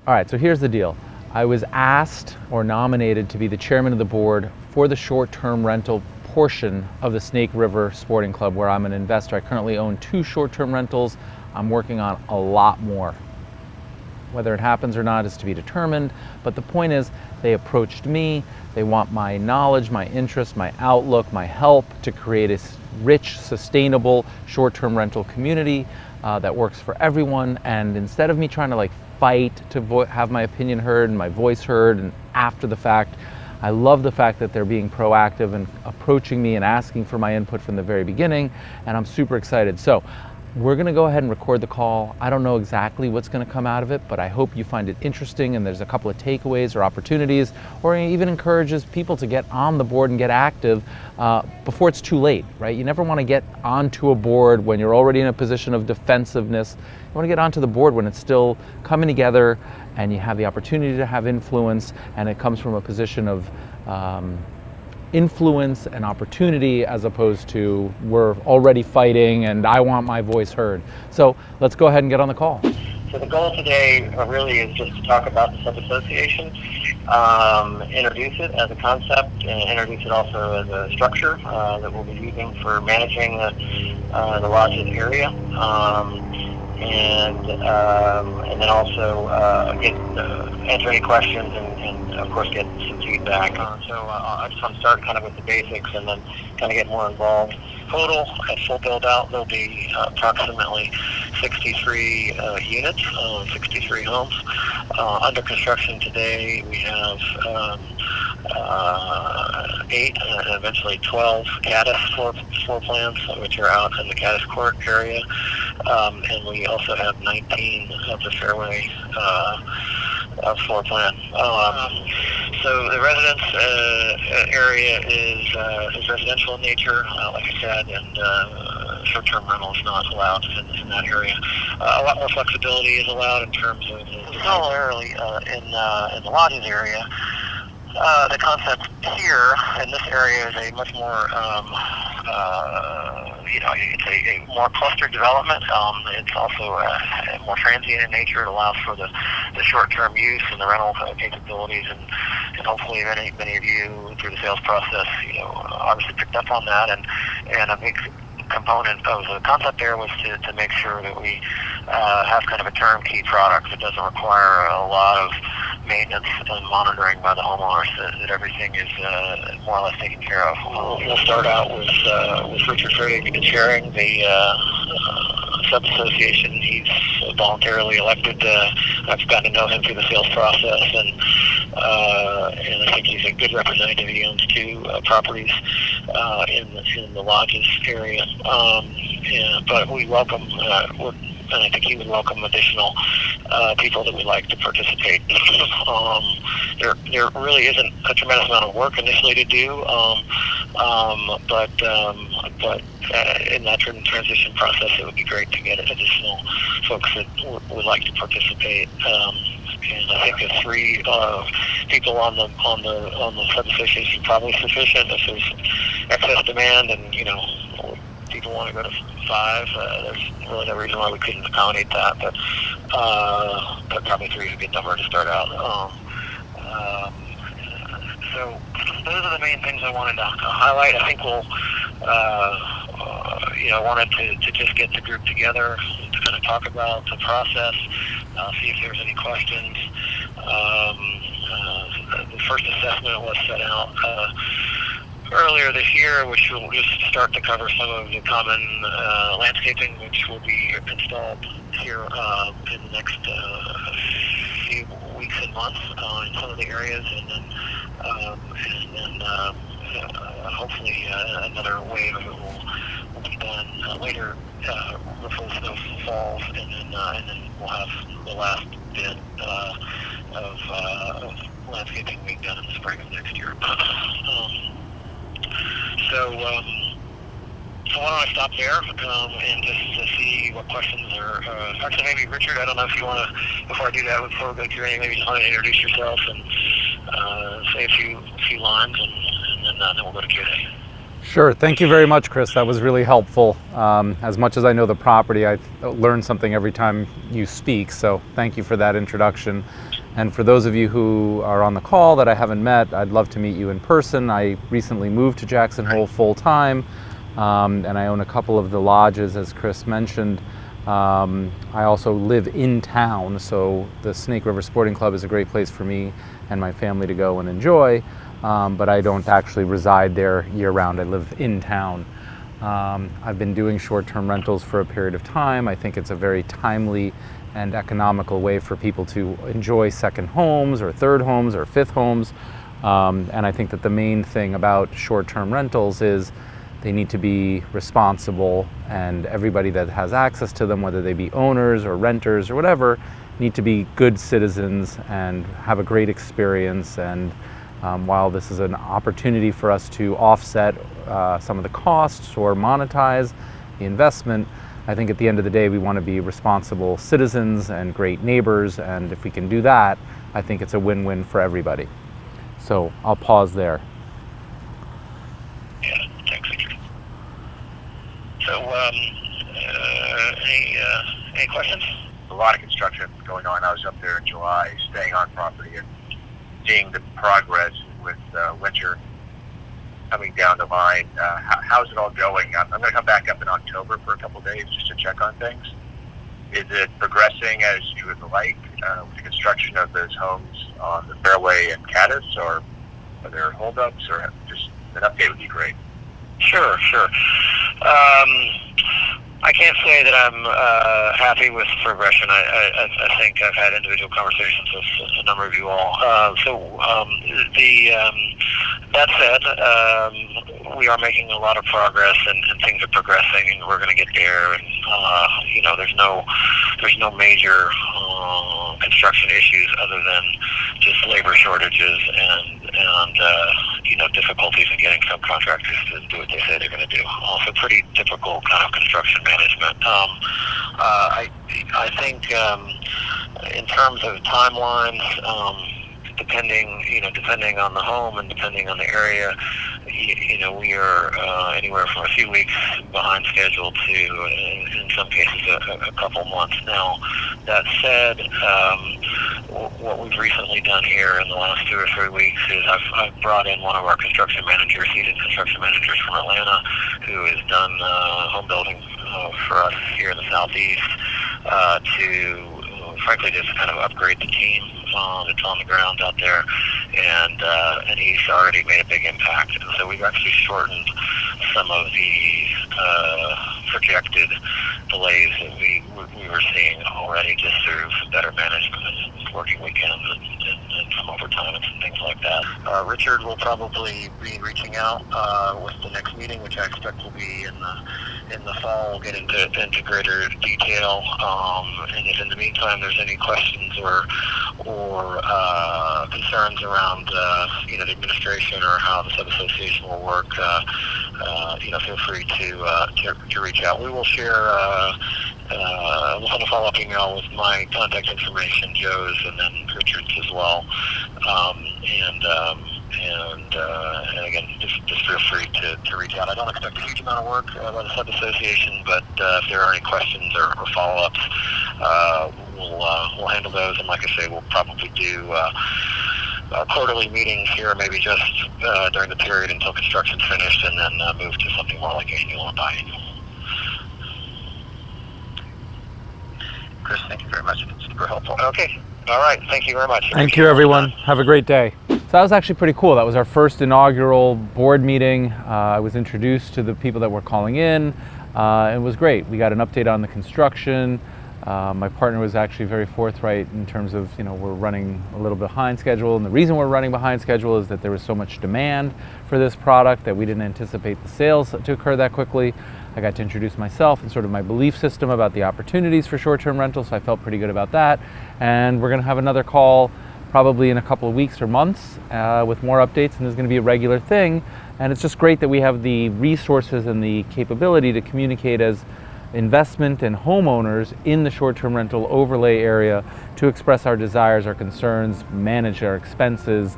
All right, so here's the deal. I was asked or nominated to be the chairman of the board for the short-term rental portion of the Snake River Sporting Club, where I'm an investor. I currently own 2 short-term rentals. I'm working on a lot more. Whether it happens or not is to be determined, but the point is they approached me. They want my knowledge, my interest, my outlook, my help to create a rich, sustainable short-term rental community that works for everyone. And instead of me trying to fight to have my opinion heard and my voice heard and after the fact, I love the fact that they're being proactive and approaching me and asking for my input from the very beginning, and I'm super excited. So we're gonna go ahead and record the call. I don't know exactly what's gonna come out of it, but I hope you find it interesting and there's a couple of takeaways or opportunities, or even encourages people to get on the board and get active before it's too late, right? You never wanna get onto a board when you're already in a position of defensiveness. You wanna get onto the board when it's still coming together and you have the opportunity to have influence, and it comes from a position of influence and opportunity, as opposed to we're already fighting and I want my voice heard. So let's go ahead and get on the call. So the goal today really is just to talk about the sub-association, introduce it as a concept, and introduce it also as a structure that we'll be using for managing the lodges area, and then also answer any questions and of course get some feedback. So I just want to start kind of with the basics and then kind of get more involved. Total at full build out, there'll be approximately 63 units, 63 homes. Under construction today, we have 8 and eventually 12 Caddis floor plans, which are out in the Caddis Court area. And we also have 19 of the Fairway floor plan. So the residence area is residential in nature, like I said, and short-term rental is not allowed in that area. A lot more flexibility is allowed in terms of similarly in the lodges area. The concept here in this area is a much more, it's a more clustered development. It's also more transient in nature. It allows for the short-term use and the rental capabilities, and hopefully many of you through the sales process, obviously picked up on that. And a big component of the concept there was to make sure that we have kind of a turnkey product that doesn't require a lot of maintenance and monitoring by the homeowners, that everything is more or less taken care of. We'll start out with Richard Fertig chairing the sub-association. He's voluntarily elected. I've gotten to know him through the sales process, and I think he's a good representative. He owns 2 properties in the lodges area, but we welcome, and I think he would welcome additional people that would like to participate. There really isn't a tremendous amount of work initially to do, but in that transition process, it would be great to get additional folks that would like to participate. And I think the 3 people on the sub-association is probably sufficient. If there's excess demand and people want to go to 5, there's really no reason why we couldn't accommodate that. But probably 3 is a good number to start out. So those are the main things I wanted to highlight. I think we'll, wanted to just get the group together to kind of talk about the process, see if there's any questions. The first assessment was set out earlier this year, which will just start to cover some of the common landscaping, which will be installed here in the next few weeks and months in some of the areas, and then hopefully another wave of it will be done later before the snow falls, and then we'll have the last bit of landscaping being done in the spring of next year. So why don't I stop there and just to see what questions are. Actually, maybe Richard, I don't know if you want to, before I do that, before we go through any, maybe you want to introduce yourself and say a few lines, and then we'll go to Q&A. Sure. Thank you very much, Chris. That was really helpful. As much as I know the property, I learn something every time you speak, so thank you for that introduction. And for those of you who are on the call that I haven't met, I'd love to meet you in person. I recently moved to Jackson Hole full-time, and I own a couple of the lodges, as Chris mentioned. I also live in town, so the Snake River Sporting Club is a great place for me and my family to go and enjoy, but I don't actually reside there year-round. I live in town. I've been doing short-term rentals for a period of time. I think it's a very timely and economical way for people to enjoy second homes or third homes or fifth homes. And I think that the main thing about short-term rentals is they need to be responsible, and everybody that has access to them, whether they be owners or renters or whatever, need to be good citizens and have a great experience. And while this is an opportunity for us to offset some of the costs or monetize the investment, I think at the end of the day we want to be responsible citizens and great neighbors, and if we can do that, I think it's a win-win for everybody. So I'll pause there. Yeah, thanks, Richard. So, any questions? A lot of construction going on. I was up there in July, staying on property and seeing the progress with winter coming down the line. How's it all going? I'm going to come back up in October for a couple of days just to check on things. Is it progressing as you would like with the construction of those homes on the Fairway and Caddis, or are there holdups, or just an update would be great? Sure. I can't say that I'm happy with progression. I think I've had individual conversations with a number of you all. That said, we are making a lot of progress, and things are progressing, and we're going to get there. And there's no major construction issues other than just labor shortages and difficulties in getting subcontractors to do what they say they're going to do. Also, pretty typical kind of construction management. I think in terms of timelines, depending on the home and depending on the area, we are anywhere from a few weeks behind schedule to, in some cases, a couple months. Now, that said, what we've recently done here in the last 2 or 3 weeks is I've brought in one of our construction managers, seasoned construction managers from Atlanta, who has done home building for us here in the Southeast, to frankly just kind of upgrade the team that's on the ground out there, and he's already made a big impact. And so we've actually shortened some of the projected delays that we were seeing already just through better management and working weekends and some overtime and some things like that. Richard will probably be reaching out with the next meeting, which I expect will be in the fall. We'll get into greater detail, and if in the meantime there's any questions or concerns around the administration or how the sub-association will work, feel free to reach out. We will share we'll send a follow-up email with my contact information, Joe's, and then Richard's as well. And again, just feel free to reach out. I don't expect a huge amount of work by the sub-association, but if there are any questions or follow-ups, we'll handle those. And like I say, we'll probably do quarterly meetings here, maybe just during the period until construction's finished, and then move to something more like annual or biannual. Chris, thank you very much. It's super helpful. Okay. All right. Thank you very much. Thank you, everyone. Have a great day. So that was actually pretty cool. That was our first inaugural board meeting. I was introduced to the people that were calling in. It was great. We got an update on the construction. My partner was actually very forthright in terms of, we're running a little behind schedule. And the reason we're running behind schedule is that there was so much demand for this product that we didn't anticipate the sales to occur that quickly. I got to introduce myself and sort of my belief system about the opportunities for short-term rentals, so I felt pretty good about that. And we're going to have another call probably in a couple of weeks or months with more updates, and this is going to be a regular thing. And it's just great that we have the resources and the capability to communicate as investment and homeowners in the short-term rental overlay area to express our desires, our concerns, manage our expenses,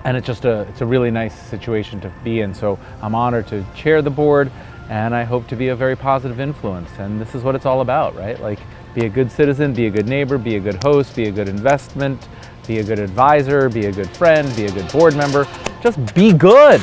and it's a really nice situation to be in. So I'm honored to chair the board, and I hope to be a very positive influence. And this is what it's all about, right? Like, be a good citizen, be a good neighbor, be a good host, be a good investment, be a good advisor, be a good friend, be a good board member. Just be good.